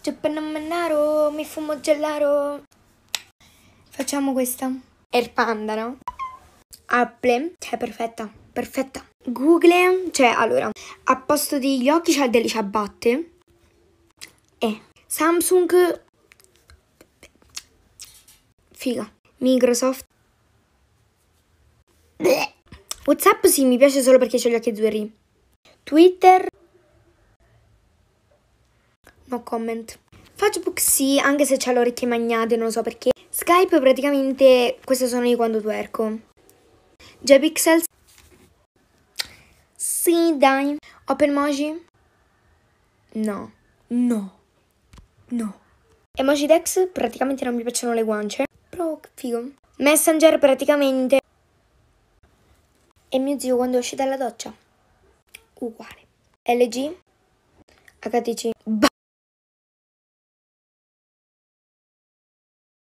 Giappanamannaro, mi fumo gellaro. Facciamo questa. Air Panda, no? Apple, cioè perfetta, perfetta. Google, cioè allora, a posto degli occhi c'ha delle ciabatte. E Samsung, figa. Microsoft. Bleh. WhatsApp sì, mi piace solo perché c'ho gli occhi azzurri. Twitter, no comment. Facebook sì, anche se c'ha le orecchie magnate, non lo so perché. Skype praticamente, queste sono io quando twerco. JPixel, sì dai. OpenMoji, no, no, no. Emojidex, praticamente non mi piacciono le guance, però figo. Messenger praticamente. E mio zio quando esce dalla doccia, uguale. LG, HTC,